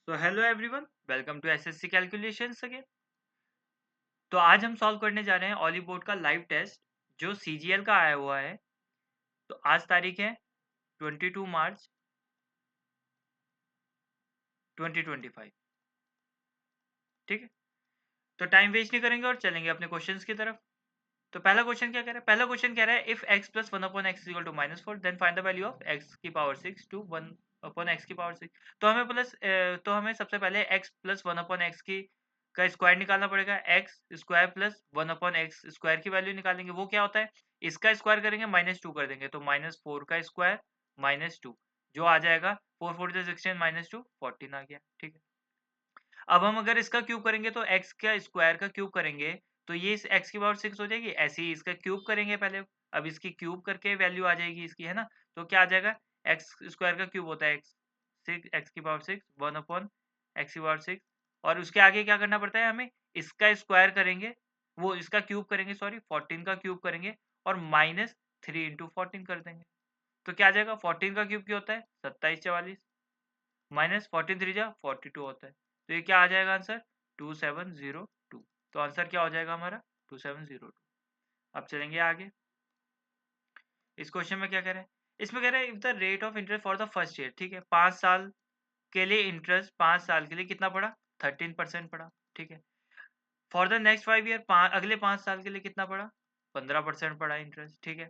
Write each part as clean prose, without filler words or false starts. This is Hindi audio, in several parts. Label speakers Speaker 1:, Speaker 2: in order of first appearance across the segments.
Speaker 1: तो hello everyone, welcome to SSC calculations again. तो आज हम सॉल्व करने जा रहे हैं ऑली बोर्ड का लाइव टेस्ट जो सीजीएल का आया हुआ है। तो आज तारीख है 22 मार्च 2025। ठीक है, तो टाइम वेस्ट नहीं करेंगे और चलेंगे अपने क्वेश्चंस की तरफ। तो पहला क्वेश्चन क्या कह रहा है? पहला क्वेश्चन कह रहा है if x plus one upon x equal to -4 then find the value of x की पावर 6 टू 1 अपॉन x की पावर 6। तो हमें सबसे पहले x plus one upon x की का स्क्वायर निकालना पड़ेगा। X square plus one upon x square की वैल्यू निकालेंगे। वो क्या होता है? इसका स्क्वायर करेंगे -2 कर देंगे तो -4 का स्क्वायर -2 जो आ जाएगा 4 4 16 -2 14 आ गया। ठीक है, अब हम अगर इसका क्यूब करेंगे तो x का स्क्वायर का क्यूब करेंगे तो ये इस x की पावर 6 हो जाएगी। ऐसे ही इसका क्यूब करेंगे पहले, अब इसकी क्यूब करके वैल्यू आ जाएगी इसकी, है ना। तो क्या आ जाएगा? x स्क्वायर का क्यूब होता है x की पावर 6 1 अपॉन x की पावर 6। और उसके आगे क्या करना पड़ता है हमें? इसका स्क्वायर करेंगे, वो इसका क्यूब करेंगे, सॉरी 14 का क्यूब करेंगे और -3 इंटू 14 कर देंगे। तो क्या आ जाएगा? 14 का क्यूब क्या होता है? 27 44 -14 3 जा 42 होता है। तो ये क्या आ जाएगा आंसर? 2702। तो आंसर क्या हो जाएगा हमारा? 2702। अब चलेंगे आगे। इस क्वेश्चन में क्या कह रहे हैं? इसमें कह रहे हैं if the rate of interest for the first year, ठीक है, 5 साल के लिए इंटरेस्ट 5 साल के लिए कितना पड़ा? 13% पड़ा। ठीक है, फॉर द नेक्स्ट 5 ईयर, अगले 5 साल के लिए कितना पड़ा? 15% पड़ा इंटरेस्ट। ठीक है,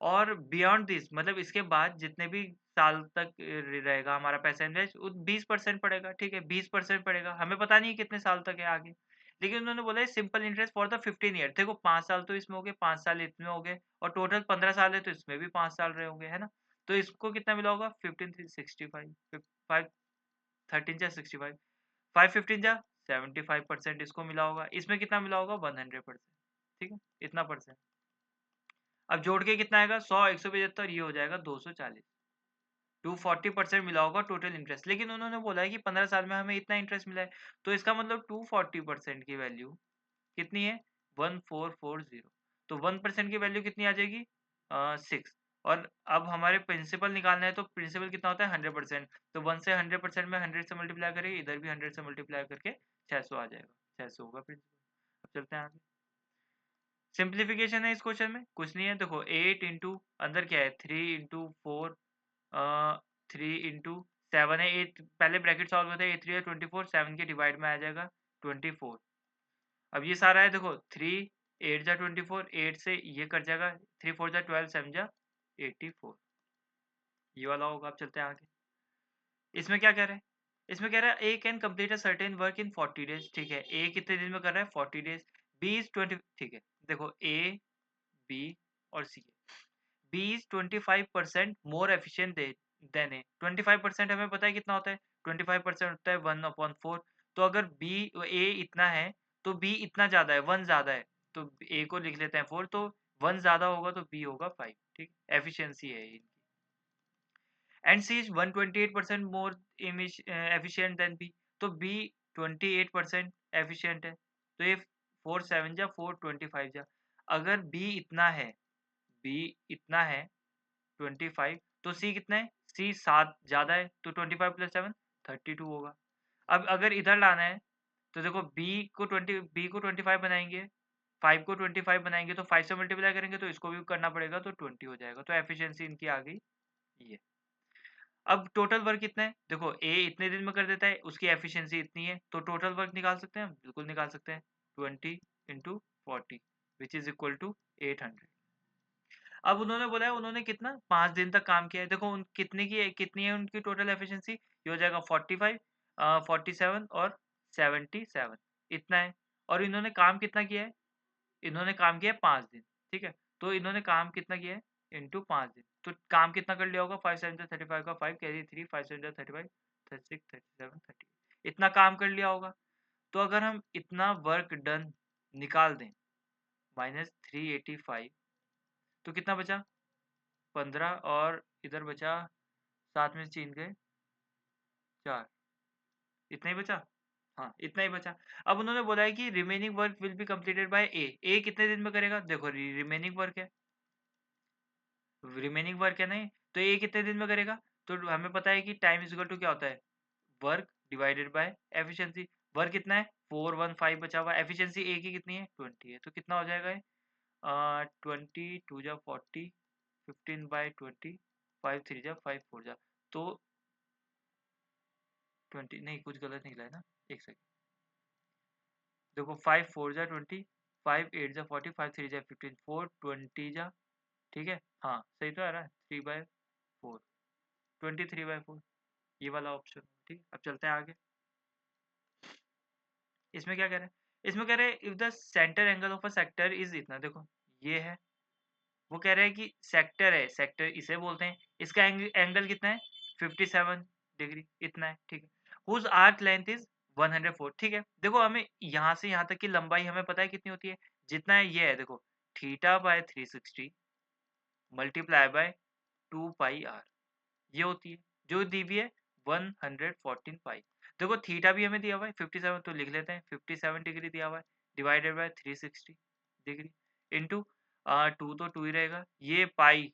Speaker 1: और बियॉन्ड दिस मतलब इसके बाद जितने भी साल तक रहेगा हमारा पैसा इन्वेस्ट, 20% पड़ेगा। ठीक है, 20% पड़ेगा। हमें पता नहीं है कितने साल तक है आगे, लेकिन उन्होंने बोला है simple interest for the 15 year. देखो 5 साल तो इसमें हो गए, 5 साल इसमें हो गए, और टोटल 15 साल है तो इसमें भी 5 साल रहे होंगे, है ना। तो इसको कितना मिला होगा? 15 5 13 जा 65, 5 15 जा 75% इसको मिला होगा। इसमें कितना मिला होगा? 100%। ठीक है, इतना परसेंट। अब जोड़ के कितना आएगा? 100 175, ये हो जाएगा 240। 240% मिला होगा टोटल इंटरेस्ट, लेकिन उन्होंने बोला है कि 15 साल में हमें इतना इंटरेस्ट मिला है। तो इसका मतलब 240% की वैल्यू कितनी है? 1440। तो 1% की वैल्यू कितनी आ जाएगी? 6। और अब हमारे प्रिंसिपल निकालना है, तो प्रिंसिपल कितना होता है? 100%। तो 1 से 100% में 100 से मल्टीप्लाई करेंगे, इधर भी 100 से मल्टीप्लाई करके 600 आ जाएगा। 600 होगा प्रिंसिपल। अब चलते हैं आगे। सिंप्लीफिकेशन है इस क्वेश्चन में, कुछ नहीं है। देखो 8 इंटू अंदर क्या है? 3 इंटू 4, 3 इंटू 7 है। 8 पहले ब्रैकेट सॉल्व होता है, 8 3 है 24, 7 के डिवाइड में आ जाएगा 24। अब ये सारा है, देखो 3 8 जा 24, 8 से ये कट जाएगा, 3 4 जा 12, 7 जा 84, ये वाला होगा। अब चलते हैं आगे। इसमें क्या कह रहा है? इसमें कह रहा है A can complete a certain work in 40 days. ठीक है, ए कितने दिन में कर रहा है? 40 डेज। B is 20। ठीक है, देखो ए बी और C, B is 25% more efficient than A. 25% हमें पता है कितना होता है? 25% होता है 1/4। तो अगर बी ए इतना है तो बी इतना ज़्यादा है, 1 ज़्यादा है। तो ए को लिख लेते हैं 4, तो 1 ज़्यादा होगा तो बी होगा 5। ठीक, एफिशिएंसी है इनकी। And C is 128% more efficient than B. तो बी 28% एफिशिएंट है। तो ये 4 7 जा 4 25 जा, अगर बी इतना है, बी इतना है 25, तो सी कितना है? सी 7 ज़्यादा है, तो 25 प्लस 7 32 होगा। अब अगर इधर लाना है तो देखो बी को 25 बनाएंगे, 5 को 25 बनाएंगे, तो 5 से मल्टीप्लाई करेंगे तो इसको भी करना पड़ेगा, तो 20 हो जाएगा। तो एफिशिएंसी इनकी आ गई ये। अब टोटल वर्क कितना है? देखो ए इतने दिन में कर देता है, उसकी एफिशिएंसी इतनी है, तो टोटल वर्क निकाल सकते हैं हम? बिल्कुल निकाल सकते हैं। 20 into 40 which is equal to 800। अब उन्होंने बोला है उन्होंने कितना 5 दिन तक काम किया है। देखो कितनी है उनकी टोटल एफिशिएंसी? ये हो जाएगा 45, 47 और 77, इतना है। और इन्होंने काम कितना किया है? इन्होंने काम किया है 5 दिन। ठीक है, तो इन्होंने काम कितना किया है? इंटू 5 दिन। तो काम कितना कर लिया होगा? 5 7 35 का 5 कैरी 3, 5 7 35, 36 37 30, इतना काम कर लिया होगा। तो अगर हम इतना वर्क डन निकाल दें -385, तो कितना बचा? 15, और इधर बचा 7 में से 3 गए 4, इतना ही बचा। हाँ, इतना ही बचा। अब उन्होंने बोला है कि remaining work will be completed by A. A कितने दिन में करेगा? देखो रिमेनिंग वर्क है, नहीं, तो ए कितने दिन में करेगा? तो हमें पता है कि टाइम इज इक्वल टू क्या होता है? Work divided by efficiency. Work कितना है 415 बचा हुआ, एफिशिएंसी ए की कितनी है 20 है, तो कितना हो जाएगा ये 20 2 जा 40 15/20 5 3 जा 5 4 जा, तो 20 नहीं कुछ गलत निकला है ना, एक सेकंड देखो 5 4 जा 20 5 8 जा 40 5 3 जा 15 4 20 जा, ठीक है हाँ सही तो आ रहा है 3/4 23/4 ये वाला ऑप्शन। ठीक है अब चलते हैं आगे। इसमें क्या कह रहे हैं, इसमें कह रहे हैं if the centre angle of a sector is इतना, देखो ये है, वो कह रहे हैं कि सेक्टर है, सेक्टर इसे बोलते हैं, इसका एंगल कितना है 57 डिग्री इतना है, ठीक है। हुज आर्क लेंथ इज 104, ठीक है। देखो हमें यहाँ से यहाँ तक की लंबाई हमें पता है कितनी होती है, जितना है ये है देखो θ/360 मल्टीप्लाई बाय 2πr ये होती है, जो दी हुई है 114 पाई। देखो थीटा भी हमें दिया हुआ है 57, तो लिख लेते हैं 57 डिग्री दिया हुआ है डिवाइडेड बाय 360 डिग्री इंटू 2 तो 2 ही रहेगा, ये पाई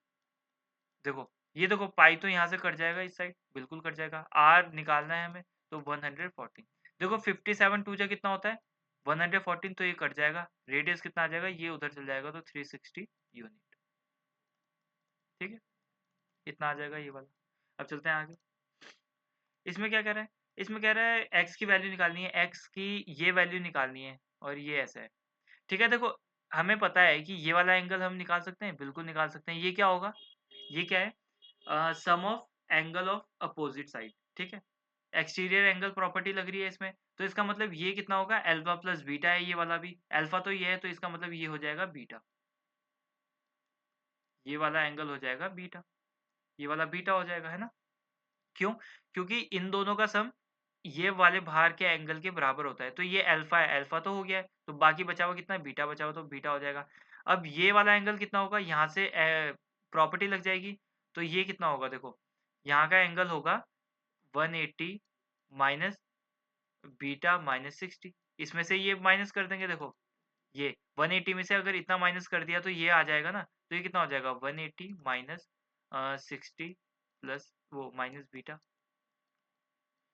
Speaker 1: देखो, ये देखो पाई तो यहाँ से कट जाएगा, इस साइड बिल्कुल कट जाएगा, आर निकालना है हमें तो 114। देखो 57 2 जा कितना होता है 114, तो ये कट जाएगा, रेडियस कितना आ जाएगा ये उधर चल जाएगा तो 360 यूनिट, ठीक है इतना आ जाएगा ये वाला। अब चलते हैं आगे। इसमें क्या कह रहा है, इसमें कह रहा है एक्स की वैल्यू निकालनी है, एक्स की ये वैल्यू निकालनी है और ये ऐसा है, ठीक है। देखो हमें पता है कि ये वाला एंगल हम निकाल सकते हैं, बिल्कुल निकाल सकते हैं। ये क्या होगा, ये क्या है sum of angle of opposite side, ठीक है। एक्सटीरियर एंगल प्रॉपर्टी लग रही है इसमें, तो इसका मतलब ये कितना होगा अल्फा प्लस बीटा है, ये वाला भी अल्फा तो ये है, तो इसका मतलब ये हो जाएगा बीटा, ये वाला एंगल हो जाएगा बीटा, ये वाला बीटा हो जाएगा, है ना। क्यों, क्योंकि इन दोनों का सम ये वाले बाहर के एंगल के बराबर होता है, तो ये अल्फा है, अल्फा तो हो गया है, तो बाकी बचा हुआ कितना है बीटा बचा हुआ, तो बीटा हो जाएगा। अब ये वाला एंगल कितना होगा, यहाँ से प्रॉपर्टी लग जाएगी, तो ये कितना होगा देखो, यहाँ का एंगल होगा 180 माइनस बीटा माइनस 60, इसमें से ये माइनस कर देंगे, देखो ये 180 में से अगर इतना माइनस कर दिया तो ये आ जाएगा ना, तो ये कितना हो जाएगा 180 माइनस 60 प्लस वो माइनस बीटा,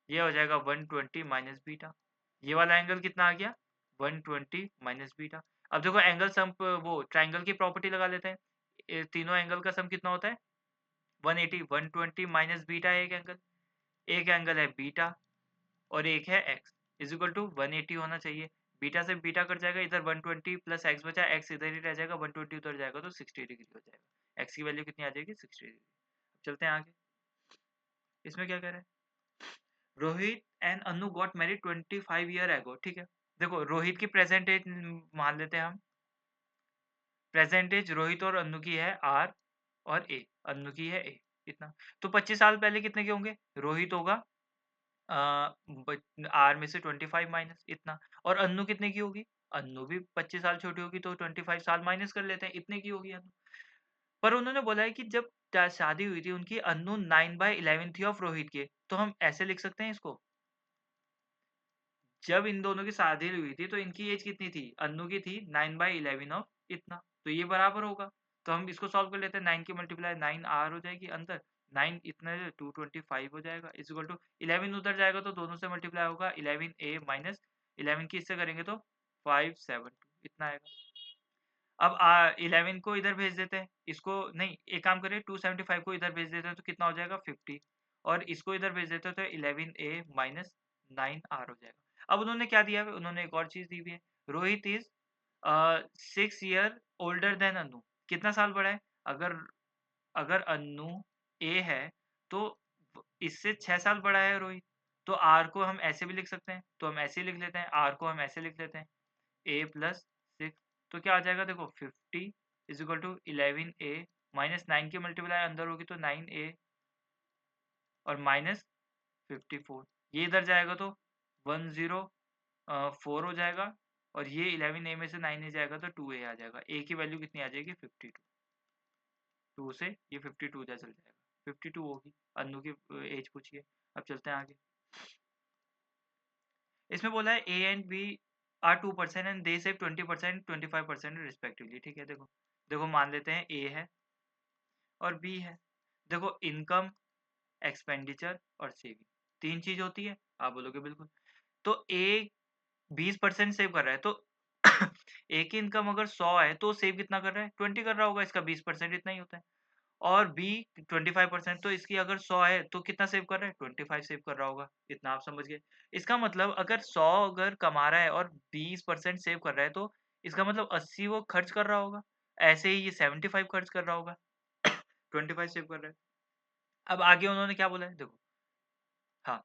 Speaker 1: ये हो जाएगा 120 माइनस बीटा, ये वाला एंगल कितना आ गया 120 माइनस बीटा। अब देखो एंगल सम वो ट्राइंगल की प्रॉपर्टी लगा लेते हैं, तीनों एंगल का सम कितना होता है 180 120 माइनस बीटा है एक एंगल है बीटा और एक है एक्स इज इक्वल टू 180 होना चाहिए, बीटा से बीटा कट जाएगा, इधर 120 प्लस एक्स बचा, एक्स इधर ही रह जाएगा, 120 उधर जाएगा तो 60 डिग्री हो जाएगा, एक्स की वैल्यू कितनी आ जाएगी 60 डिग्री। चलते हैं आगे। इसमें क्या कह रहे हैं, Rohit and Anu got married 25 year ago, ठीक है। देखो रोहित की प्रेजेंट एज मान लेते हैं हम, प्रेजेंट एज रोहित और अनु की है आर और ए, अनु की है ए, इतना। तो 25 साल पहले कितने के होंगे, रोहित होगा आर में से 25 माइनस इतना, और अन्नू कितने की होगी, अन्नू भी 25 साल छोटी होगी, तो 25 साल माइनस कर लेते हैं, इतने की होगी अन्नू। पर उन्होंने बोला है कि जब शादी हुई थी उनकी, अन्नू 9/11 थी ऑफ रोहित के, तो हम ऐसे लिख सकते हैं इसको, जब इन दोनों की शादी हुई थी तो इनकी एज कितनी थी, अन्नू की थी 9/11 ऑफ इतना, तो ये बराबर होगा। तो हम इसको सॉल्व कर लेते हैं, 9 की मल्टीप्लाई 9 आर हो जाएगी अंदर, 9 इतना 225 हो जाएगा इज इक्वल टू 11 उधर जाएगा तो दोनों से मल्टीप्लाई होगा 11 a माइनस 11 की इससे करेंगे तो 572 इतना आएगा। अब 11 को इधर भेज देते हैं, इसको नहीं एक काम करें 275 को इधर भेज देते हैं तो कितना हो जाएगा 50, और इसको इधर भेज देते हैं तो 11 a माइनस 9 आर हो जाएगा। अब उन्होंने क्या दिया है, उन्होंने एक और चीज दी हुई है, Rohit is 6 year older than Anu, कितना साल बड़ा है, अगर अगर अनु ए है तो इससे 6 साल बड़ा है रोहित, तो आर को हम ऐसे भी लिख सकते हैं, तो हम ऐसे ही लिख लेते हैं, आर को हम ऐसे लिख लेते हैं ए प्लस 6, तो क्या आ जाएगा देखो 50 is equal to 11 a minus 9 की मल्टीप्लाई अंदर होगी तो 9 a और माइनस 54, ये इधर जाएगा तो 104 हो जाएगा, और ये 11 a में से 9 a जाएगा तो 2 a आ जाएगा, a की वैल्यू कितनी आ जाएगी 52, 2 से ये 52 जा चल जाएगा, 52 होगी, अन्नू की एज पूछिए। अब चलते हैं आगे। इसमें बोला है A and B are 2% and they save 20% 25% respectively, ठीक है। देखो देखो मान लेते हैं ए है और बी है, देखो इनकम एक्सपेंडिचर और सेविंग, 3 चीज होती है, आप बोलोगे बिल्कुल। तो ए 20% सेव कर रहा है, तो ए की इनकम अगर 100 है तो सेव कितना कर रहा है, 20 कर रहा होगा, इसका 20% इतना ही होता है। और बी 25%, तो इसकी अगर 100 है तो कितना सेव कर रहा है, 25 सेव कर रहा होगा। इतना आप समझ गए। इसका मतलब अगर 100 अगर कमा रहा है और 20% सेव कर रहा है, तो इसका मतलब 80 वो खर्च कर रहा होगा। ऐसे ही ये 75 खर्च कर रहा होगा। 25 सेव कर रहा है। अब आगे उन्होंने क्या बोला है, देखो। हाँ,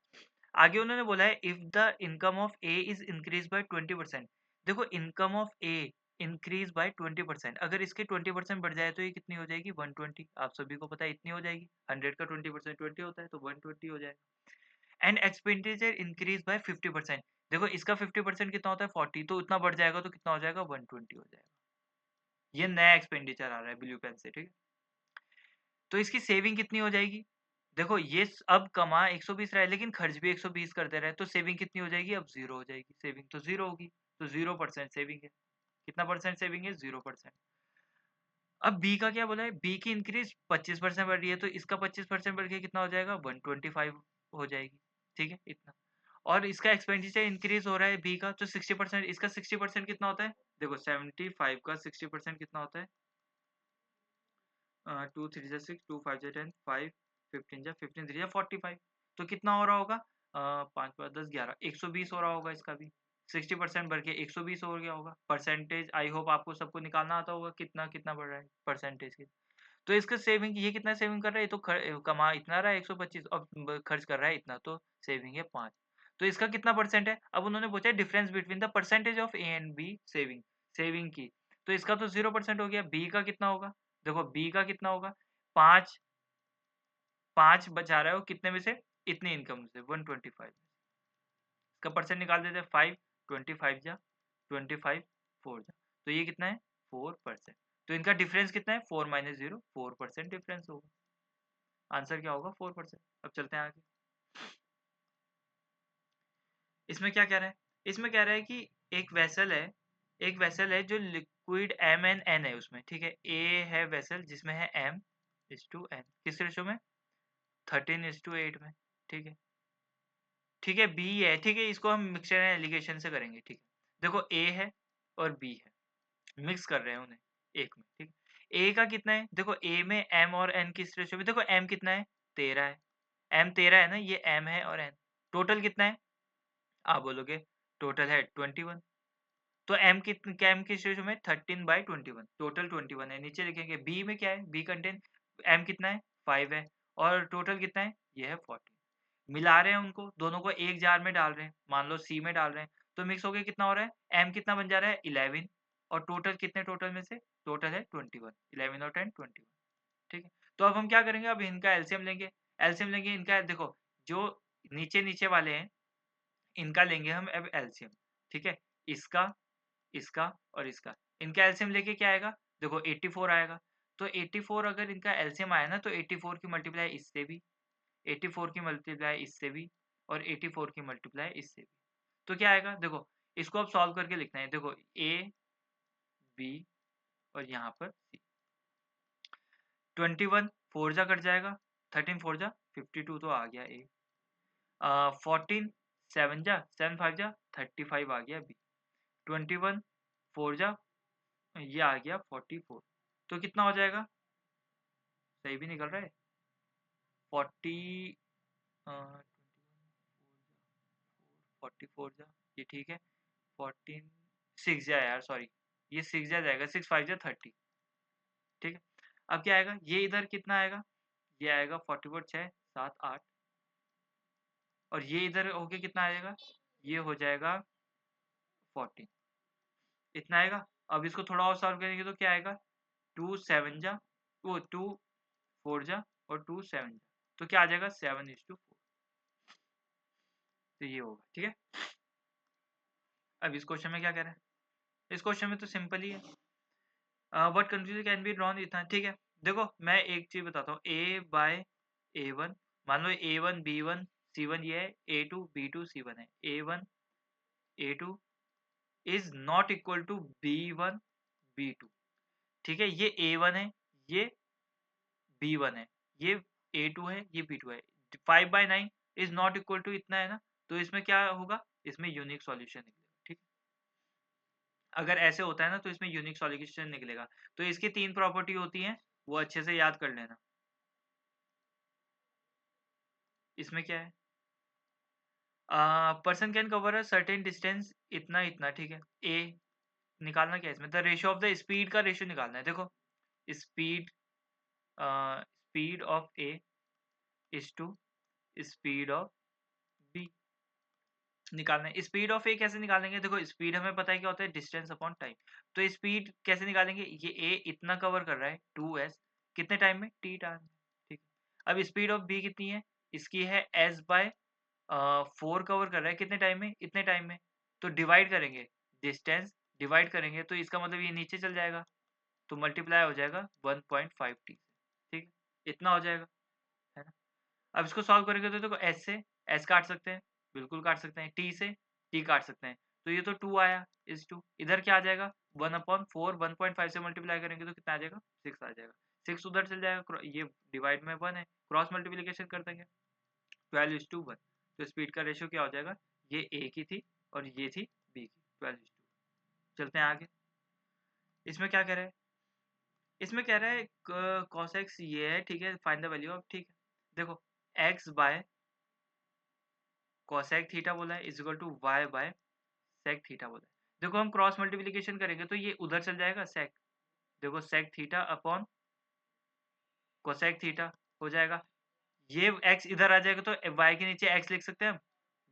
Speaker 1: आगे उन्होंने बोला है if the income of A is increase by 20%। देखो, income of A increase by 20%, अगर इसके 20% बढ़ जाए तो ये कितनी हो जाएगी, 120। आप सभी को पता है इतनी हो जाएगी। 100 का 20% 20 होता है, तो 120 हो जाएगा। And expenditure increase by 50%। देखो, इसका 50% कितना होता है, 40, तो इतना बढ़ जाएगा तो कितना हो जाएगा, 120 हो जाएगा। ये नया एक्सपेंडिचर आ रहा है ब्लू पेन से, ठीक है। तो इसकी सेविंग कितनी हो जाएगी, देखो ये अब कमा 120 रहा है लेकिन खर्च भी 120 करते रहे, तो सेविंग कितनी हो जाएगी, अब 0 हो जाएगी। सेविंग तो 0 होगी, तो 0% सेविंग है। कितना परसेंट सेविंग है, 0%। अब बी का क्या बोला है, बी की इंक्रीज 25% बढ़ रही है, तो इसका 25% बढ़ के कितना हो जाएगा, 125 हो जाएगी। ठीक है, इतना। और इसका एक्सपेंडिचर इंक्रीज हो रहा है बी का, तो 60%, इसका 60% कितना होता है, देखो 75 का 60% कितना होता है, 2 3 जा 6, 2 5 जा 10, 5 15 जा 15 3 जा 45। तो कितना हो रहा होगा, 5 5 10 11, 120 हो रहा होगा इसका भी। 60% बढ़ के 120 हो गया होगा। परसेंटेज आई होप आपको सबको निकालना आता होगा, कितना कितना बढ़ रहा है परसेंटेज की। तो इसका सेविंग, ये कितना सेविंग कर रहा है, ये तो कमा इतना रहा है 125, और खर्च कर रहा है इतना, तो सेविंग है 5। तो इसका कितना परसेंट है, अब उन्होंने पूछा है difference between the percentage of A and B saving, saving की। तो इसका तो 0% हो गया। बी का कितना होगा, देखो बी का कितना होगा, 5 5 बचा रहा है वो कितने में से, इतनी इनकम से 125। इसका परसेंट निकाल देते हैं, 5 25 जा 25 4 जा, तो ये कितना है, 4%। तो इनका डिफरेंस कितना है, 4 माइनस 0, 4% डिफरेंस होगा। आंसर क्या होगा, 4%। अब चलते हैं आगे। इसमें क्या कह रहा है, इसमें कह रहा है कि एक वेसल है, एक वेसल है जो लिक्विड एम एन एन है उसमें, ठीक है। ए है वेसल जिसमें है एम इज टू एन, किस रेशो में, 13:8 में, ठीक है। ठीक है, बी है, ठीक है, इसको हम मिक्सचर एंड एलिगेशन से करेंगे, ठीक है। देखो ए है और बी है, मिक्स कर रहे हैं उन्हें एक में, ठीक है। ए का कितना है, देखो ए में एम और एन किस रेशो में, देखो एम कितना है, 13 है। एम 13 है ना, ये एम है और एन, टोटल कितना है, आप बोलोगे टोटल है 21। तो एम कित एम किस रेशो में, 13/21, टोटल 21 है। नीचे लिखेंगे बी में क्या है, बी कंटेन एम कितना है, 5 है, और टोटल कितना है, ये है 40। मिला रहे हैं उनको, दोनों को एक जार में डाल रहे हैं, मान लो सी में डाल रहे हैं, तो मिक्स होके कितना हो रहा है, एम कितना बन जा रहा है, 11, और टोटल कितने, टोटल में से टोटल है 21, 11 और 10 21, ठीक है। तो अब हम क्या करेंगे, अब इनका एलसीएम लेंगे। एलसीएम लेंगे इनका, देखो जो नीचे नीचे वाले हैं इनका लेंगे हम अब एलसीएम, ठीक है। इसका, इसका और इसका, इनका एलसीएम लेके क्या आएगा, देखो 84 आएगा। तो 84 अगर इनका एलसीएम आया ना, तो 84 की मल्टीप्लाई इससे भी, 84 की मल्टीप्लाई इससे भी, और 84 की मल्टीप्लाई इससे भी। तो क्या आएगा, देखो इसको अब सॉल्व करके लिखना है, देखो ए बी और यहाँ पर सी। 21 4 जा कट जाएगा, 13 4 जा 52, तो आ गया ए। 14 7 जा 7 5 जा 35 आ गया बी। 21 4 जा, ये आ गया 44। तो कितना हो जाएगा, सही भी निकल रहा है, 40 44 जा, ये ठीक है। 14 6 जा यार, सॉरी, ये 6 जा जाएगा, 6 5 जा 30, ठीक है। अब क्या आएगा, ये इधर कितना आएगा, ये आएगा 44 6 7 8, और ये इधर होके कितना आएगा, ये हो जाएगा 14, इतना आएगा। अब इसको थोड़ा और सॉल्व करेंगे तो क्या आएगा, 2 7 जा, वो 2 4 जा और 2 7 जा, तो क्या आ जाएगा, 7:4। तो ये होगा, ठीक है। अब इस क्वेश्चन में क्या कह रहा है, इस क्वेश्चन में तो सिंपल ही है, what conclusion can be drawn, इतना, ठीक है। देखो मैं एक चीज बताता हूँ, A/A1, मान लो A1 B1 C1 ये है, A2 B2 C1 है, A1 A2 is not equal to B1 B2, ठीक है। ये A1 है, ये B1 है, ये A2 है, ये B2 है। 5/9 इज नॉट इक्वल टू इतना है ना, तो इसमें क्या होगा, इसमें यूनिक सॉल्यूशन निकलेगा। ठीक है, अगर ऐसे होता है ना तो इसमें यूनिक सॉल्यूशन निकलेगा। तो इसकी 3 प्रॉपर्टी होती हैं, वो अच्छे से याद कर लेना। इसमें क्या है, person can cover a certain distance इतना इतना, ठीक है। ए निकालना क्या है इसमें, the ratio of the speed का रेशियो निकालना है। देखो speed, speed of A is to speed of B निकालना है। स्पीड ऑफ ए कैसे निकालेंगे, देखो स्पीड हमें पता है क्या होता है, डिस्टेंस अपॉन टाइम। तो स्पीड कैसे निकालेंगे, ये ए इतना कवर कर रहा है 2s, कितने टाइम में, टी टाइम। ठीक है, अब स्पीड ऑफ बी कितनी है, इसकी है s बाय 4 कवर कर रहा है कितने टाइम में, इतने टाइम में। तो डिवाइड करेंगे, डिस्टेंस डिवाइड करेंगे तो इसका मतलब ये नीचे चल जाएगा, तो मल्टीप्लाई हो जाएगा 1.5 टी। ठीक है, इतना हो जाएगा, है ना। अब इसको सॉल्व करेंगे तो देखो एस से एस काट सकते हैं, बिल्कुल काट सकते हैं, टी से टी काट सकते हैं, तो ये तो 2 आया, इस 2 इधर क्या आ जाएगा, 1/4, 1.5 से मल्टीप्लाई करेंगे तो कितना आ जाएगा, 6 आ जाएगा। 6 उधर चल जाएगा, ये डिवाइड में 1 है, क्रॉस मल्टीप्लीकेशन कर देंगे, 12:1। तो स्पीड का रेशियो क्या हो जाएगा, ये ए की थी और ये थी बी की, 12:2। चलते हैं आगे, इसमें क्या कह रहा है, इसमें कह रहा है cos x ये है, ठीक है, फाइंड द वैल्यू ऑफ, ठीक है। देखो x बाय cosec थीटा बोला है is equal to y by sec theta बोला है। देखो हम क्रॉस मल्टीप्लिकेशन करेंगे तो ये उधर चल जाएगा sec, देखो sec theta upon cosec theta हो जाएगा, ये x इधर आ जाएगा तो y के नीचे x लिख सकते हैं हम,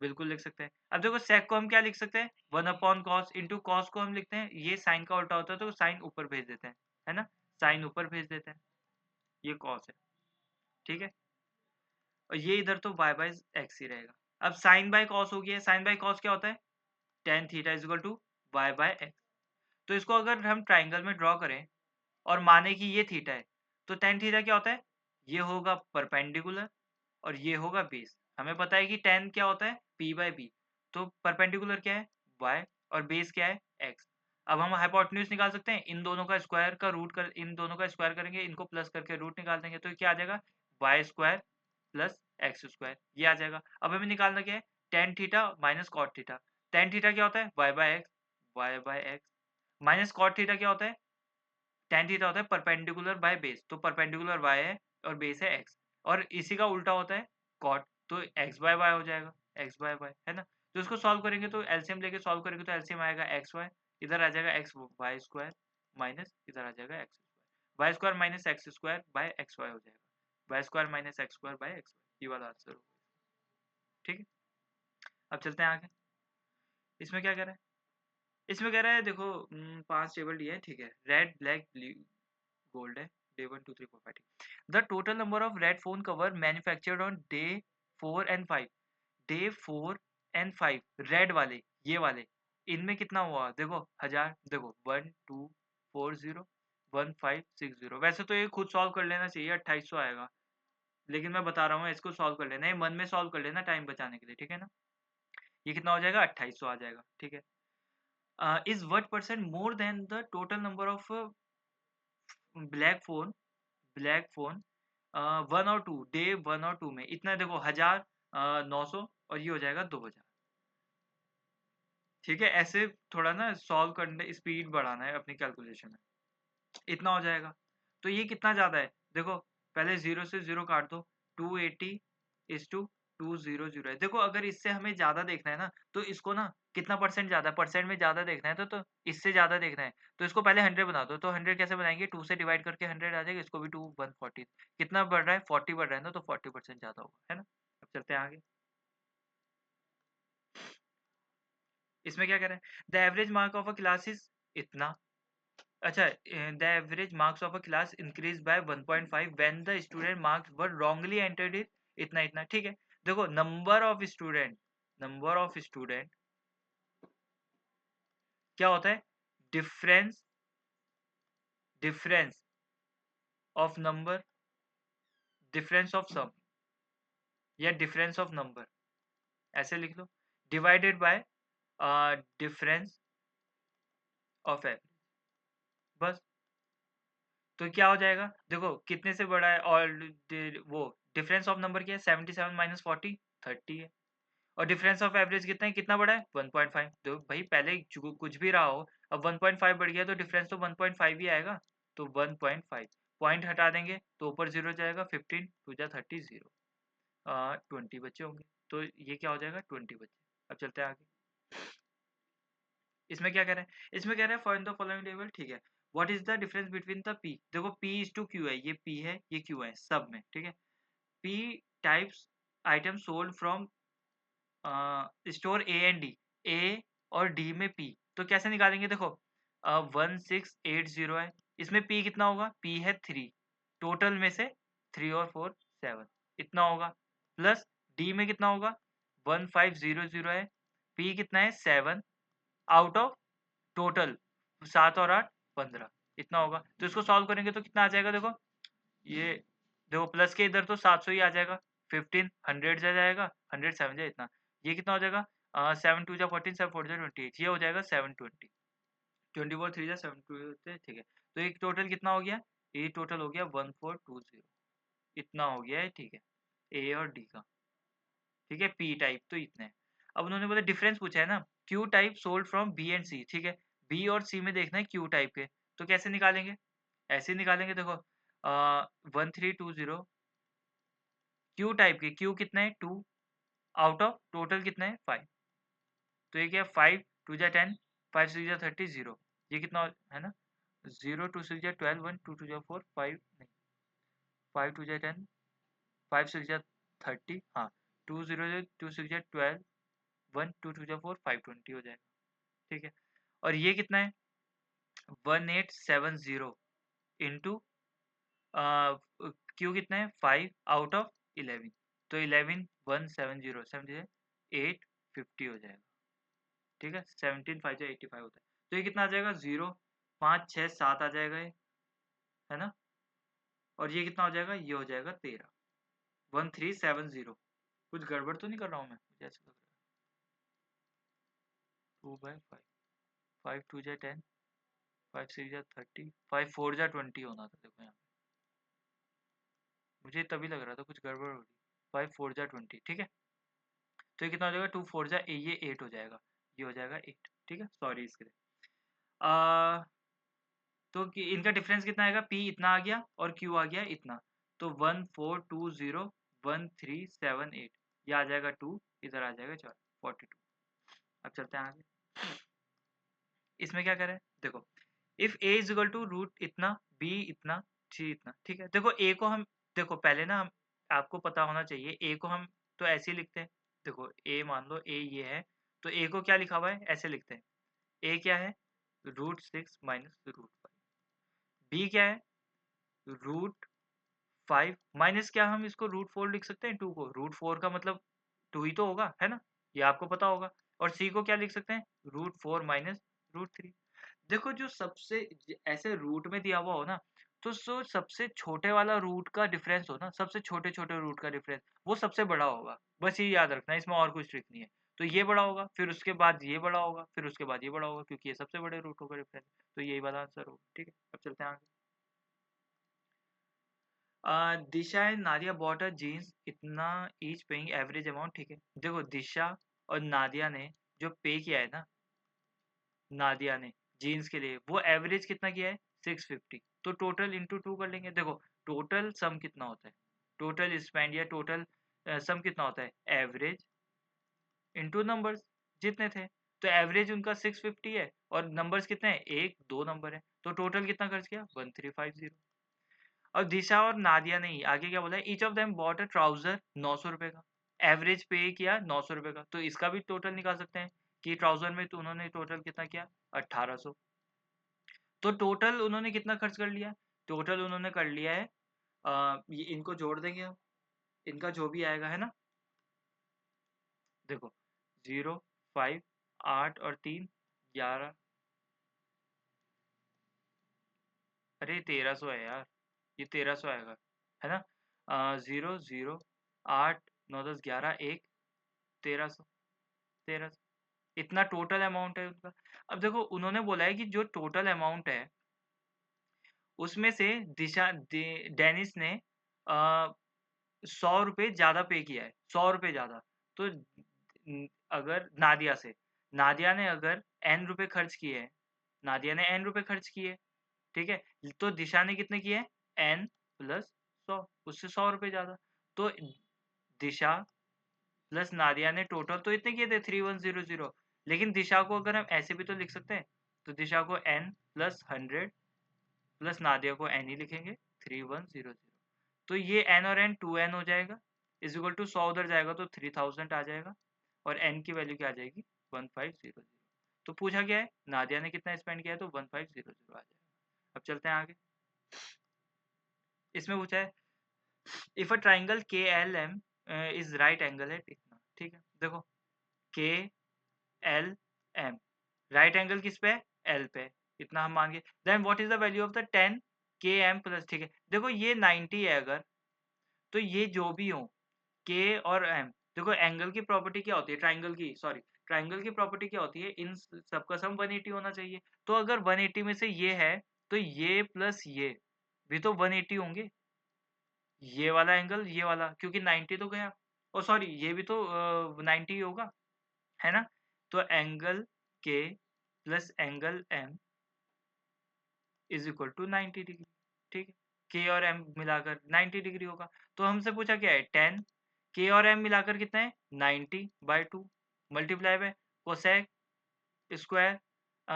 Speaker 1: बिल्कुल लिख सकते हैं। अब देखो sec को हम क्या लिख सकते हैं, 1/cos, इंटू कॉस को हम लिखते हैं, ये साइन का उल्टा होता है तो साइन ऊपर भेज देते हैं, है ना, साइन ऊपर भेज देते हैं, ये cos है। ठीक है, और ये इधर तो y बाय एक्स ही रहेगा। अब साइन बाय कॉस हो गया, साइन बाय कॉस क्या होता है, tan theta is equal to y by x. तो इसको अगर हम ट्राइंगल में ड्रॉ करें और माने कि ये थीटा है, तो tan थीटा क्या होता है, ये होगा परपेंडिकुलर और ये होगा बेस। हमें पता है कि tan क्या होता है, p बाय b, तो परपेंडिकुलर क्या है, y, और बेस क्या है, x। अब हम हाइपोटेन्यूज निकाल सकते हैं, इन दोनों का स्क्वायर का रूट कर, इन दोनों का स्क्वायर करेंगे, इनको प्लस करके रूट निकाल देंगे, तो क्या आ जाएगा, y square plus x square, ये आ जाएगा। अब हमें निकालना क्या है, tan theta minus cot theta. tan theta क्या होता है, y by x, y by x, minus cot theta क्या होता है, tan थीटा होता है परपेंडिकुलर बाय बेस, तो परपेंडिकुलर y है और बेस है x, और इसी का उल्टा होता है कॉट, तो x बाय वाई हो जाएगा, x बाय वाई, है ना। तो इसको सॉल्व करेंगे तो एलसीएम लेके सॉल्व करेंगे तो एलसीएम आएगा एक्स वाई, इधर आ जाएगा एक्स वाई स्क्वायर माइनस इधर आ जाएगा x square, y square minus x square by x y हो जाएगा, y square minus x square by x y, ये वाला आंसर होगा। ठीक है, अब चलते हैं आगे, इसमें क्या कह रहा है, इसमें कह रहा है देखो 5 टेबल दिया है, ठीक है, रेड ब्लैक ब्लू गोल्ड है, day 1 2 3 4 5। The total number of red phone cover manufactured on day 4 and 5, day 4 and 5 red वाले, ये वाले, इनमें कितना हुआ, देखो 1000, देखो 12401560। वैसे तो ये खुद सॉल्व कर लेना चाहिए, 2800 आएगा, लेकिन मैं बता रहा हूँ इसको सॉल्व कर लेना, ये मन में सॉल्व कर लेना टाइम बचाने के लिए, ठीक है ना। ये कितना हो जाएगा, 2800 आ जाएगा, ठीक है। Is what percent more than the total number of black phone, black phone 1 और 2, डे 1 और 2 में इतना, देखो 1000, 900 और ये हो जाएगा 2000। ठीक है, ऐसे थोड़ा ना सॉल्व करने स्पीड बढ़ाना है अपनी कैलकुलेशन में, इतना हो जाएगा। तो ये कितना ज़्यादा है, देखो पहले 0 से 0 काट दो, 280 इज टू 200 है। देखो अगर इससे हमें ज़्यादा देखना है ना, तो इसको ना कितना परसेंट ज़्यादा, परसेंट में ज़्यादा देखना है तो इससे ज़्यादा देखना है तो इसको पहले 100 बना दो। तो 100 कैसे बनाएंगे, 2 से डिवाइड करके 100 आ जाएगा, इसको भी 2 140, कितना बढ़ रहा है, 40 बढ़ रहा है ना, तो 40% ज़्यादा होगा, है ना। अब चलते हैं आगे, इसमें क्या कह रहा है, the average mark of a class is इतना, अच्छा, the average marks of a class increase by 1.5 when the student marks were wrongly entered it इतना इतना, ठीक है। देखो number of student, number of student क्या होता है, difference, difference of number, difference of sum, या डिफरेंस ऑफ नंबर, ऐसे लिख लो, divided by difference of average, बस। तो क्या हो जाएगा, देखो कितने से बड़ा है, और वो डिफरेंस ऑफ नंबर क्या है, 77 माइनस 40, 30 है। और डिफरेंस ऑफ एवरेज कितना है, कितना बड़ा है 1.5। तो भाई पहले कुछ भी रहा हो, अब 1.5 बढ़ गया तो डिफरेंस तो 1.5 ही आएगा। तो 1.5 पॉइंट हटा देंगे तो ऊपर 0 जाएगा, 15 टू जा 30 0, 20 बच्चे होंगे। तो ये क्या हो जाएगा 20 बच्चे। अब चलते हैं आगे। इसमें क्या कह रहा है, इसमें कह रहा है फाइंड द फॉलोइंग टेबल, ठीक है। What is the difference between the P, देखो पी इज टू क्यू है, ये पी है ये क्यू है सब में, ठीक है। P types item sold from store A and D, A और डी में पी, तो कैसे निकालेंगे, देखो 1680 है, इसमें पी कितना होगा, पी है 3, टोटल में से 3 और 4 7, इतना होगा। प्लस डी में कितना होगा 1500 है, पी कितना है 7 आउट ऑफ टोटल 7 और 8 15, इतना होगा। तो इसको सॉल्व करेंगे तो कितना आ जाएगा, देखो ये देखो प्लस के इधर तो 700 ही आ जाएगा, 15 100 जा जाएगा, 100 7 जा इतना, ये कितना हो जाएगा 7 2 जा 14 7 4 जा 28, ये हो जाएगा 720, 24 3 जा 7 2, ठीक है। तो एक टोटल कितना हो गया, ये टोटल हो गया 1420, इतना हो गया है, ठीक है, ए और डी का, ठीक है। पी टाइप तो इतने हैं। अब उन्होंने बोला डिफरेंस पूछा है ना, Q type sold from B and C, ठीक है। बी और सी में देखना है क्यू टाइप के, तो कैसे निकालेंगे, ऐसे निकालेंगे, देखो 1320 क्यू टाइप के, क्यू कितना है 2 आउट ऑफ टोटल कितना है 5, तो ये क्या 5 2 जा 10 5 6 जा 30 0, ये कितना है ना 0 2 6 जा 12 1 2 2 जा 4 5 नहीं 5 2 जा 10 5 6 जा 30, हाँ 2 0 जा 2 6 जा 12 1 2 2 जा 4 520 हो जाएगा, ठीक है। और ये कितना है 1870 इंटू क्यू कितना है 5 आउट ऑफ 11, तो 11 170 70 850 हो जाएगा, ठीक है। 17 5 85 होता है, तो ये कितना आ जाएगा 0 5 6 7 आ जाएगा ये, है ना। और ये कितना हो जाएगा, ये हो जाएगा 13 1370। कुछ गड़बड़ तो नहीं कर रहा हूँ मैं, मुझे ऐसा लग रहा है। 2/5 5 2 जा 10 5 6 जा 30 5 4 जा 20 होना था, देखो यहाँ मुझे तभी लग रहा था कुछ गड़बड़ हो रही। 5 4 जा 20, ठीक है। तो ये कितना हो जाएगा 2 4 जा ये 8 हो जाएगा, ये हो जाएगा 8, ठीक है। सॉरी इसके लिए तो इनका डिफरेंस कितना आएगा, पी इतना आ गया और क्यू आ गया इतना, तो 1420 1378, ये आ जाएगा 2, इधर आ जाएगा 4 42। अब चलते हैं आगे। इसमें क्या करें, देखो if A is equal to root इतना, बी इतना, सी इतना, ठीक है। देखो ए को हम, देखो पहले ना हम, आपको पता होना चाहिए ए को हम तो ऐसे ही लिखते हैं, देखो ए मान लो ए ये है, तो ए को क्या लिखा हुआ है ऐसे लिखते हैं, ए क्या है √6 माइनस √5, बी क्या है √5 माइनस क्या, हम इसको √4 लिख सकते हैं, 2 को √4 का मतलब 2 ही तो होगा, है ना, ये आपको पता होगा। और सी को क्या लिख सकते हैं √4 माइनस √3। देखो जो सबसे ऐसे रूट में दिया हुआ हो ना, तो जो सबसे छोटे वाला रूट का डिफरेंस हो ना, सबसे छोटे छोटे रूट का डिफरेंस वो सबसे बड़ा होगा, बस ये याद रखना, इसमें और कुछ ट्रिक नहीं है। तो ये बड़ा होगा, फिर उसके बाद ये बड़ा होगा, फिर उसके बाद ये बड़ा होगा, क्योंकि ये सबसे बड़े रूटों का डिफरेंस, तो यही वाला आंसर होगा, ठीक है। अब चलते हैं आगे। Disha and Nadia bought a jeans इतना ईच पेइंग एवरेज अमाउंट, ठीक है। देखो दिशा और नादिया ने जो पे किया है ना, नादिया ने जीन्स के लिए वो एवरेज कितना किया है 650, तो टोटल इंटू 2 कर लेंगे। देखो टोटल सम कितना होता है, टोटल स्पेंड या टोटल सम कितना होता है एवरेज इंटू नंबर्स जितने थे, तो एवरेज उनका 650 है और नंबर्स कितने हैं, एक दो नंबर है, तो टोटल कितना खर्च किया 1350। और दिशा और नादिया ने ही आगे क्या बोला है, each of them bought a trouser 900 रुपए का, एवरेज पे किया 900 रुपए का, तो इसका भी टोटल निकाल सकते हैं कि ट्राउजर में तो उन्होंने टोटल कितना किया 1800, तो टोटल उन्होंने कितना खर्च कर लिया, टोटल उन्होंने कर लिया है ये इनको जोड़ देंगे हम, इनका जो भी आएगा है ना, देखो 0 5 8 और 3 11, अरे 1300 है यार, ये 1300 आएगा, है ना 0 0 8 9 10 11 1 1300, 1300 इतना टोटल अमाउंट है उनका। अब देखो उन्होंने बोला है कि जो टोटल अमाउंट है उसमें से डेनिस ने 100 रुपये ज़्यादा पे किया है, 100 रुपये ज़्यादा, तो अगर नादिया ने अगर n रुपए खर्च किए, नादिया ने n रुपए खर्च किए, ठीक है, तो दिशा ने कितने किए, n प्लस 100, उससे 100 रुपए ज्यादा। तो दिशा प्लस नादिया ने टोटल तो इतने किए थे 3100, लेकिन दिशा को अगर हम ऐसे भी तो लिख सकते हैं, तो दिशा को n प्लस 100 प्लस नादिया को n ही लिखेंगे 3100। तो ये n और n 2n हो जाएगा, इज इक्वल टू 100 उधर जाएगा तो 3000 आ जाएगा, और n की वैल्यू क्या आ जाएगी 1500। तो पूछा क्या है, नादिया ने कितना स्पेंड किया है, तो 1500 आ जाएगा। अब चलते हैं आगे। इसमें पूछा है if a triangle K L M is right angle है इतना, ठीक है। देखो के एल एम राइट एंगल किस पे है, एल पे, इतना हम मान गए। Then what is the value of the 10 K M plus, ठीक है। देखो ये 90 है अगर, तो ये जो भी हो के और एम, देखो एंगल की प्रॉपर्टी क्या होती है, ट्राइंगल की प्रॉपर्टी क्या होती है, इन सबका सम 180 होना चाहिए। तो अगर 180 में से ये है, तो ये प्लस ये भी तो 180 होंगे, ये वाला एंगल ये वाला, क्योंकि 90 तो गया, और सॉरी ये भी तो 90 ही होगा, है ना। तो angle K plus angle M is equal to 90 degree, ठीक है। के और एम मिलाकर 90 डिग्री होगा। तो हमसे पूछा क्या है, 10 के और एम मिलाकर कितना है 90/2 मल्टीप्लाई बाय कोसेक स्क्वायर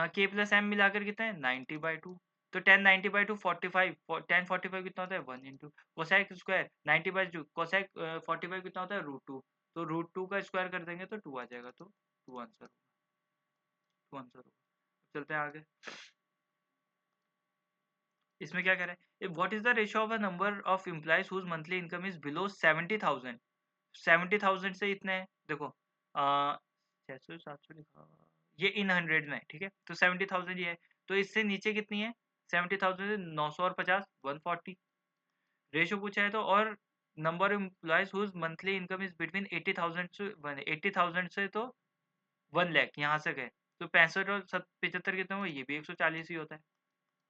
Speaker 1: के प्लस एम मिलाकर कितना है 90/2। तो 10 90/2 45, 10 45 कितना होता है 1 इंटू कोसेक स्क्वायर 90/2, कोसेक 45 कितना होता है √2। तो √2 का स्क्वायर कर देंगे तो 2 आ जाएगा, तो 2 आंसर होगा, 2 आंसर होगा। चलते हैं आगे। इसमें क्या कह रहा है, what is the ratio of a number of employees whose monthly income is below 70,000, 70,000 से इतने है, देखो 600 700 लिखा, ये इन 100 में, ठीक है। तो 70,000 ये है, तो इससे नीचे कितनी है 70,000 से 900 और 50 140 रेशियो पूछा है। तो और number of employees whose monthly income is between 80,000 से 80,000 से तो 1 लाख यहाँ से गए, तो 65 और 75 कितना हुआ, ये भी 140 ही होता है,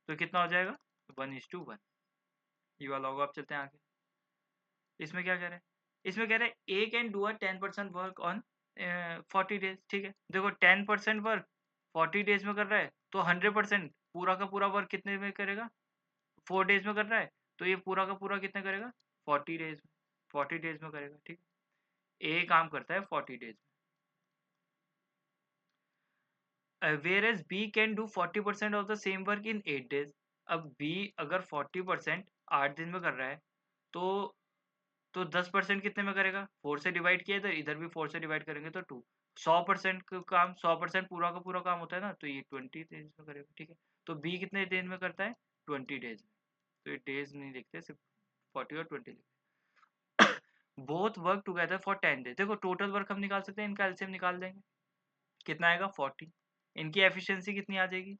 Speaker 1: तो कितना हो जाएगा 1:1, ये वाला होगा। अब चलते हैं आगे। इसमें क्या कह रहे हैं, इसमें कह रहे हैं A can do a 10% work on 40 days, ठीक है। देखो 10% वर्क 40 डेज में कर रहा है, तो 100% पूरा का पूरा वर्क कितने में करेगा 4 डेज में कर रहा है, तो ये पूरा का पूरा कितने करेगा 40 डेज में, 40 डेज में करेगा, ठीक है। ए काम करता है 40 डेज में, whereas B can do 40% of the same work in 8 days. अब बी अगर 40% 8 दिन में कर रहा है, तो 10% कितने में करेगा 4 से डिवाइड किया, तो इधर भी 4 से डिवाइड करेंगे तो 2। 100% काम 100% पूरा का पूरा काम होता है ना, तो ये 20 डेज में करेगा, ठीक है। तो बी कितने दिन में करता है 20 डेज में, तो ये डेज नहीं लिखते, सिर्फ 40 और 20 लिखते। Both work together for 10 days, देखो टोटल वर्क हम निकाल सकते हैं, इनका एलसीएम निकाल देंगे, कितना आएगा 40। इनकी एफिशिएंसी कितनी आ जाएगी,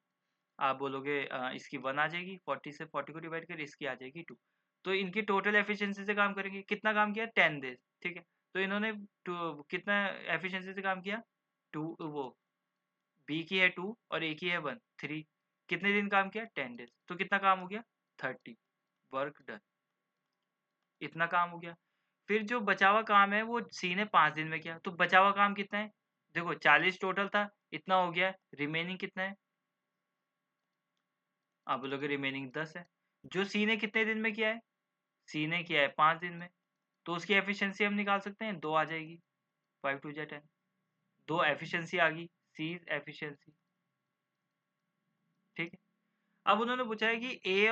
Speaker 1: आप बोलोगे इसकी 1 आ जाएगी, 40 से 40 को डिवाइड कर इसकी आ जाएगी 2। तो इनकी टोटल एफिशिएंसी से काम करेंगे, कितना काम किया 10 डेज, ठीक है। तो इन्होंने कितना एफिशिएंसी से काम किया 2, वो बी की है 2 और ए की है 1 3, कितने दिन काम किया 10 डेज, तो कितना काम हो गया 30 वर्क डन, इतना काम हो गया। फिर जो बचा हुआ काम है वो सी ने 5 दिन में किया, तो बचा हुआ काम कितना है, देखो 40 टोटल था, इतना हो गया, रिमेनिंग कितना है, आप बोलोगे रिमेनिंग 10 है। जो सी ने कितने दिन में किया है, सी ने किया है 5 दिन में, तो उसकी एफिशिएंसी हम निकाल सकते हैं, 2 आ जाएगी, 5 2 10, 2 एफिशिएंसी आ गई, सी एफिशिएंसी, ठीक है। अब उन्होंने पूछा है कि ए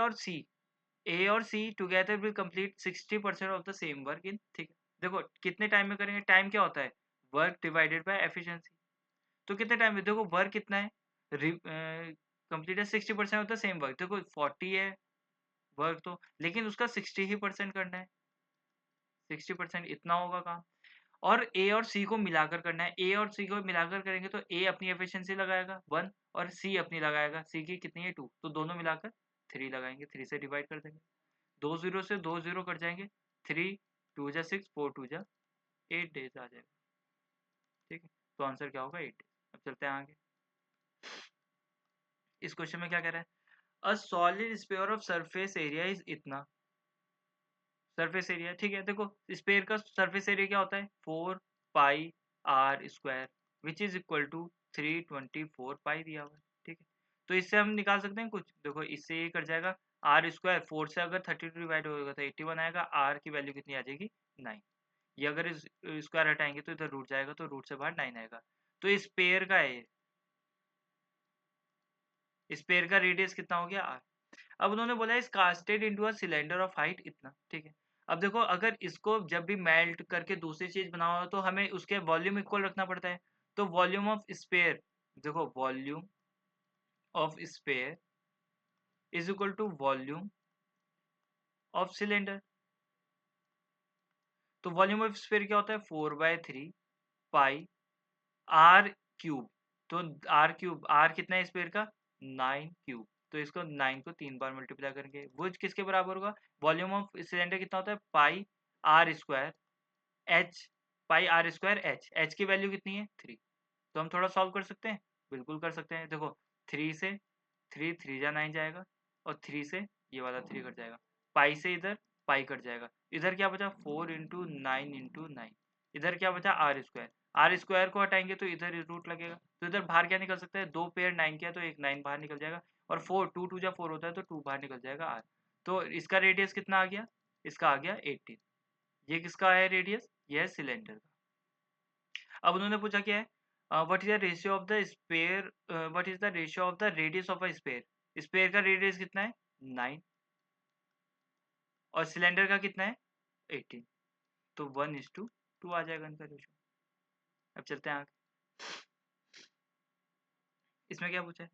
Speaker 1: और C together will complete 60% of the same work in, ठीक है। देखो कितने टाइम में करेंगे, टाइम क्या होता है वर्क डिवाइडेड बाय एफिशिएंसी, तो कितने टाइम में, देखो वर्क कितना है कंप्लीट है 60% ऑफ द सेम वर्क, देखो 40 है वर्क, तो लेकिन उसका 60 ही परसेंट करना है, 60% इतना होगा काम, और ए और सी को मिलाकर करना है, ए और सी को मिलाकर करेंगे तो ए अपनी एफिशिएंसी लगाएगा 1 और सी अपनी लगाएगा, सी की कितनी है 2, तो दोनों मिलाकर 3 लगाएंगे, 3 से डिवाइड कर देंगे, 2 0 से 2 0 कट जाएंगे, 3 2 जा 6 4 2 जा 8 डेज आ जाएगा, ठीक है। तो आंसर क्या होगा 8 डेज। अब चलते हैं आगे। इस क्वेश्चन में क्या कह रहा है, a solid sphere of surface area is इतना, सरफेस एरिया, ठीक है। देखो स्फीयर का सरफेस एरिया क्या होता है 4 pi r square which is equal to 324 pi दिया हुआ है, ठीक है। तो इससे हम निकाल सकते हैं कुछ, देखो इससे ये कट जाएगा आर स्क्वायर, 4 से अगर 32 डिवाइड होगा तो 81 आएगा, आर की वैल्यू कितनी आ जाएगी 9। ये अगर इस स्क्वायर हटाएंगे तो इधर रूट जाएगा, तो रूट से बाहर 9 आएगा। तो इस पेयर का है, इस पेयर का रेडियस कितना हो गया आर। अब उन्होंने बोला इस casted into a cylinder of height इतना, ठीक है। अब देखो अगर इसको जब भी मेल्ट करके दूसरी चीज बनाओ तो हमें उसके वॉल्यूम इक्वल रखना पड़ता है। तो वॉल्यूम ऑफ स्पेयर, देखो volume of sphere is equal to volume of cylinder. तो वॉल्यूम ऑफ स्पेयर क्या होता है 4/3 पाई आर क्यूब। तो आर क्यूब, आर कितना है स्पेयर का 9 क्यूब। तो इसको 9 को 3 बार मल्टीप्लाई करेंगे, वो किसके बराबर होगा, वॉल्यूम ऑफ सिलेंडर कितना होता है pi r square h, pi r square h, h की वैल्यू कितनी है 3। तो हम थोड़ा सॉल्व कर सकते हैं, बिल्कुल कर सकते हैं। देखो 3 से 3 3 जा 9 जाएगा, और 3 से ये वाला 3 कट जाएगा, पाई से इधर पाई कट जाएगा, इधर क्या बचा 4 इंटू 9 इंटू 9, इधर क्या बचा आर स्क्वायर। आर स्क्वायर को हटाएंगे तो इधर रूट लगेगा, तो इधर बाहर क्या निकल सकता है, दो पेयर 9 किया तो एक 9 बाहर निकल जाएगा, और 4 2 2 जा 4 होता है तो 2 बाहर निकल जाएगा आर। तो इसका रेडियस कितना आ गया, इसका आ गया 18। ये किसका है रेडियस, ये है सिलेंडर का। अब उन्होंने पूछा क्या है, what is the ratio of the sphere, what is the ratio of the radius of a sphere. Sphere का रेडियस कितना है 9, और सिलेंडर का कितना है 18। तो 1:2 आ जाएगा इनका रेशियो। अब चलते हैं आगे, इसमें क्या पूछा है,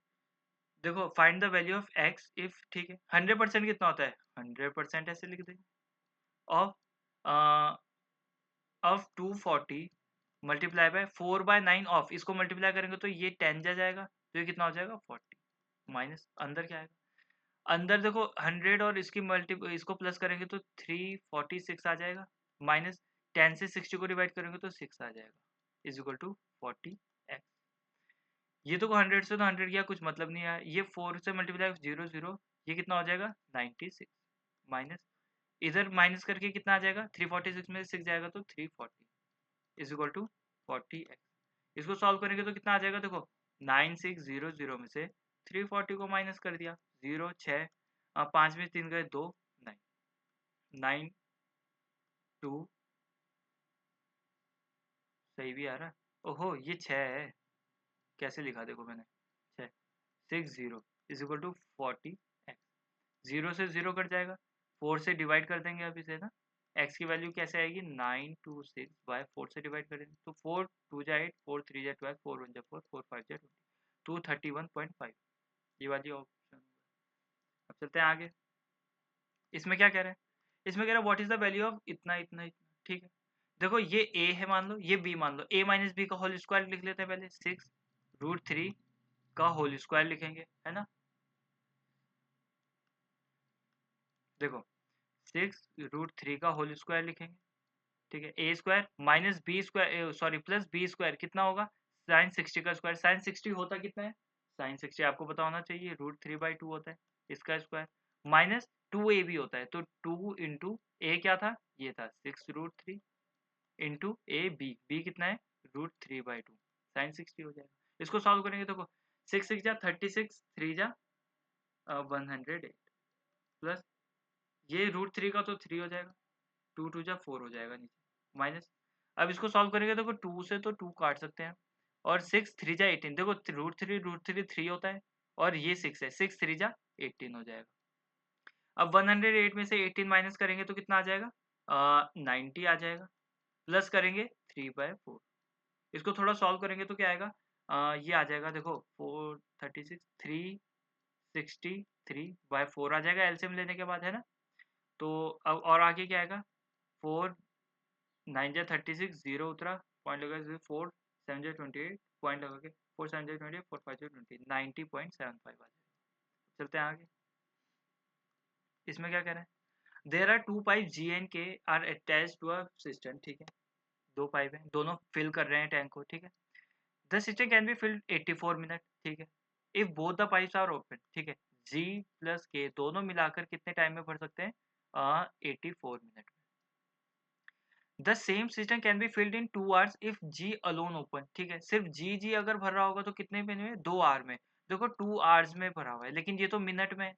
Speaker 1: देखो find the value of x if, ठीक है 100% कितना होता है 100% ऐसे लिख देंगे, of of 240 multiply by 4/9 of, इसको मल्टीप्लाई करेंगे तो ये 10 जा जाएगा, तो ये कितना हो जाएगा 40, माइनस अंदर क्या आएगा, अंदर देखो 100 और इसकी मल्टी इसको प्लस करेंगे तो 346 आ जाएगा, माइनस 10 से 60 को डिवाइड करेंगे तो 6 आ जाएगा, इज इक्वल टू 40x। ये तो 100 से तो 100 किया कुछ मतलब नहीं आया, ये 4 से मल्टीप्लाई 0 0, ये कितना हो जाएगा 96, माइनस इधर माइनस करके कितना आ जाएगा 346 में 6 जाएगा तो 340 इज इक्वल टू 40x। इसको सॉल्व करेंगे तो कितना आ जाएगा, देखो 9600 में से 340 को माइनस कर दिया, 0 6 5 में 3 गए 2 9 9 2, सही भी आ रहा है, ओहो ये 6 है, कैसे लिखा देखो मैंने 6 60 इज इक्वल टू 40x। 0 से 0 कट जाएगा, 4 से डिवाइड कर देंगे अब इसे ना, x की वैल्यू कैसे आएगी 926 बाय 4 से डिवाइड करेंगे तो 4 2 जा 8 4 3 जा 12 4 1 जा 4 4 5 जा 20, 231.5 ये वाली ऑप्शन। अब चलते हैं आगे, इसमें क्या कह रहा है, इसमें कह रहा है what is the value of इतना इतना इतना, ठीक है। देखो ये a है मान लो, ये b मान लो, a माइनस बी का होल स्क्वायर लिख लेते हैं पहले, 6√3 का होल स्क्वायर लिखेंगे, है ना। देखो 6√3 का होल स्क्वायर लिखेंगे, ठीक है, A square minus B square, sorry plus B square कितना होगा साइन 60 का स्क्वायर, साइन 60 होता कितना है, साइन 60 आपको पता होना चाहिए √3/2 होता है, इसका स्क्वायर माइनस 2a भी होता है, तो 2 इंटू ए क्या था, ये था 6√3 इंटू ए बी, बी कितना है √3/2, साइन 60 हो जाएगा। इसको सॉल्व करेंगे तो 6 6 जा 36, 3 जा 108, प्लस ये √3 का तो 3 हो जाएगा, 2 2 जा 4 हो जाएगा नीचे, माइनस अब इसको सॉल्व करेंगे, देखो 2 से तो 2 काट सकते हैं, और 6 3 जा 18, देखो √3 3 होता है, और ये 6 है, 6 3 जा 18 हो जाएगा। अब 108 में से 18 माइनस करेंगे तो कितना आ जाएगा 90 आ जाएगा, प्लस करेंगे 3/4, इसको थोड़ा सॉल्व करेंगे तो क्या आएगा, ये आ जाएगा देखो 436 363/4 आ जाएगा एलसीएम लेने के बाद, है ना। तो अब और आगे क्या आएगा 4 9 जा 36, 0 उतरा, पॉइंट लगा 4 7 जा 28, पॉइंट लगा के 4 7 जा 28, 4 5 जा 20, 90.75 आ जाएगा। चलते हैं आगे, इसमें क्या कह रहा है, there are 2 pipe G and K are attached to a system, ठीक है, दो पाइप है, दोनों फिल कर रहे हैं टैंक को, ठीक है। The system can be filled 84 minute, ठीक है, if both the pipes are open, ठीक है, जी प्लस के दोनों मिलाकर कितने टाइम में भर सकते हैं 84 मिनट में। The same system can be filled in 2 hours if G alone open. ठीक है, सिर्फ जी अगर भर रहा होगा तो कितने में? 2 आवर में। देखो 2 आवर्स में भरा हुआ है, लेकिन ये तो मिनट में है,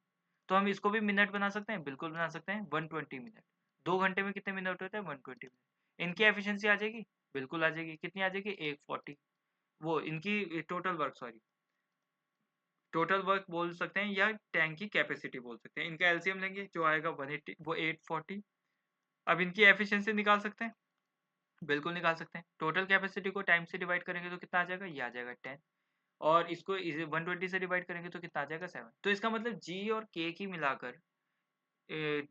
Speaker 1: तो हम इसको भी मिनट बना सकते हैं, बिल्कुल बना सकते हैं 120 मिनट। 2 घंटे में कितने मिनट होते हैं? 120 मिनट। इनकी एफिशिएंसी आ जाएगी, बिल्कुल आ जाएगी। कितनी आ जाएगी? 140। वो इनकी total work, sorry total work बोल सकते हैं या टैंक की कैपेसिटी बोल सकते हैं। इनका एलसीएम लेंगे जो आएगा 180, वो 840। अब इनकी एफिशिएंसी निकाल सकते हैं, बिल्कुल निकाल सकते हैं। टोटल कैपेसिटी को टाइम से डिवाइड करेंगे तो कितना आ जाएगा? ये आ जाएगा 10। और इसको 120 से डिवाइड करेंगे तो कितना आ जाएगा? 7। तो इसका मतलब जी और के की मिलाकर,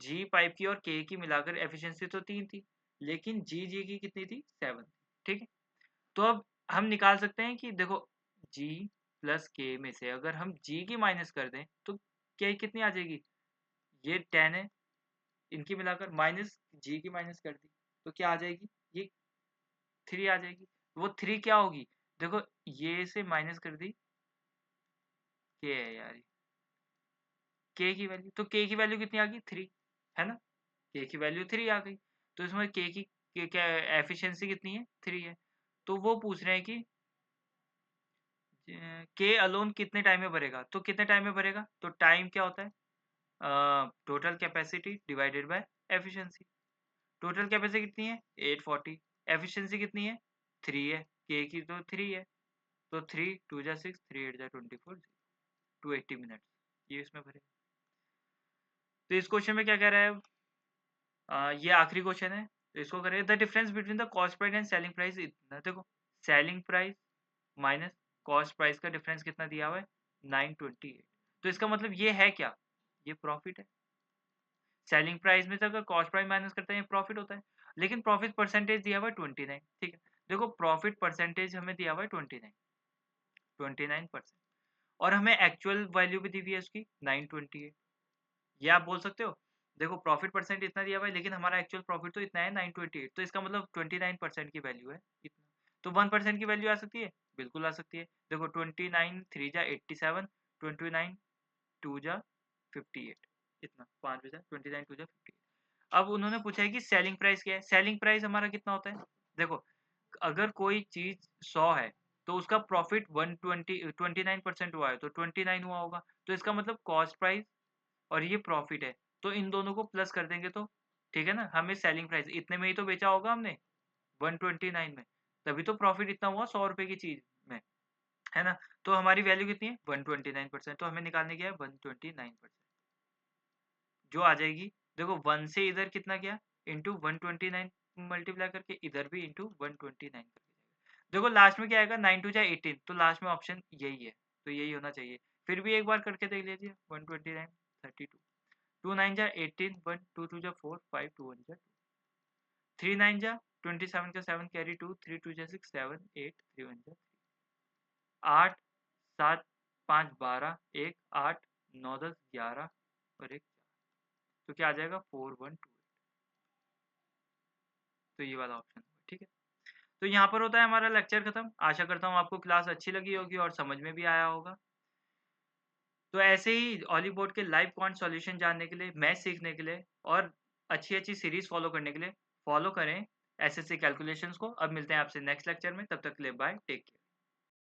Speaker 1: जी पाइप की और के की मिलाकर एफिशिएंसी तो 3 थी, लेकिन जी की कितनी थी? 7। ठीक है, तो अब हम निकाल सकते हैं कि देखो जी प्लस के में से अगर हम जी की माइनस कर दें तो के कितनी आ जाएगी? ये 10 है, इनकी मिलाकर माइनस जी की माइनस कर दी तो क्या आ जाएगी? ये 3 आ जाएगी। वो 3 क्या होगी? देखो ये से माइनस कर दी, के है यार, के की वैल्यू, तो के की वैल्यू कितनी आ गई? 3, है ना? के की वैल्यू 3 आ गई, तो इसमें के क्या एफिशिएंसी कितनी है? 3 है। तो वो पूछ रहे हैं कि के अलोन कितने टाइम में भरेगा? तो कितने टाइम में भरेगा? तो टाइम क्या होता है? Total capacity divided by efficiency. Total capacity कितनी है? 840। एफिशिएंसी कितनी है? 3 है, के की तो 3 है, तो 3 2 जा 6, 3 8 जा 24, 280 मिनट ये इसमें भरेगा। तो इस क्वेश्चन में क्या कह रहा है? ये आखिरी क्वेश्चन है, तो इसको करें the difference between the cost price and selling price इतना। देखो selling price minus cost price का डिफरेंस कितना दिया हुआ है? 928। तो इसका मतलब ये है क्या? ये प्रॉफिट है। सेलिंग प्राइस में से अगर कॉस्ट प्राइस माइनस करते हैं प्रॉफिट होता है, लेकिन प्रॉफिट परसेंटेज दिया हुआ है 29। ठीक है, देखो प्रॉफिट परसेंटेज हमें दिया हुआ है 29%, और हमें एक्चुअल वैल्यू भी दी हुई है उसकी 928। ये आप बोल सकते हो, देखो प्रॉफिट परसेंट इतना दिया हुआ है लेकिन हमारा एक्चुअल प्रॉफिट तो इतना है 928, तो इसका मतलब 29% की वैल्यू है इतना। तो 1% की वैल्यू आ सकती है, बिल्कुल आ सकती है। देखो 29 3 जा 87, 29 2 जा 58, इतना 5 बजा 29 2 जा 58। अब उन्होंने पूछा है कि सेलिंग प्राइस क्या है? सेलिंग प्राइस हमारा कितना होता है? देखो अगर कोई चीज 100 है तो उसका प्रॉफिट 29% हुआ है तो 29 हुआ होगा, तो इसका मतलब कॉस्ट प्राइस और ये प्रॉफिट है, तो इन दोनों को प्लस कर देंगे तो ठीक है ना, हमें सेलिंग प्राइस इतने में ही तो बेचा होगा हमने 129 में, तभी तो प्रॉफिट इतना हुआ 100 रुपए की चीज में, है ना? तो हमारी वैल्यू कितनी है? 129%, तो हमें निकालने की है 129%, जो आ जाएगी। देखो 1 से इधर कितना गया? इंटू 129 मल्टीप्लाई करके, इधर भी इंटू 129 करके जाएगा। देखो लास्ट में क्या आएगा? 9 2 जा 18, तो लास्ट में ऑप्शन यही है, तो यही होना चाहिए। फिर भी एक बार करके देख लीजिए, 129 32, 2 9 जा 18, 1 2 2 जा 4, 5 2 1 जा 2, 3 9 जा 27 का 7 कैरी 2, 3 2 जा 6 7 8 3 1 जा 3, 8 7 5 12 1 8 9 10 11 और 1 4, तो क्या आ जाएगा? 4128। तो ये वाला ऑप्शन होगा, ठीक है। तो यहाँ पर होता है हमारा लेक्चर खत्म। आशा करता हूँ आपको क्लास अच्छी लगी होगी और समझ में भी आया होगा। तो ऐसे ही ऑली बोर्ड के लाइव क्वांट सॉल्यूशन जानने के लिए, मैथ सीखने के लिए और अच्छी सीरीज फॉलो करने के लिए फॉलो करें एसएससी कैलकुलेशंस को। अब मिलते हैं आपसे नेक्स्ट लेक्चर में, तब तक के लिए बाय, टेक केयर।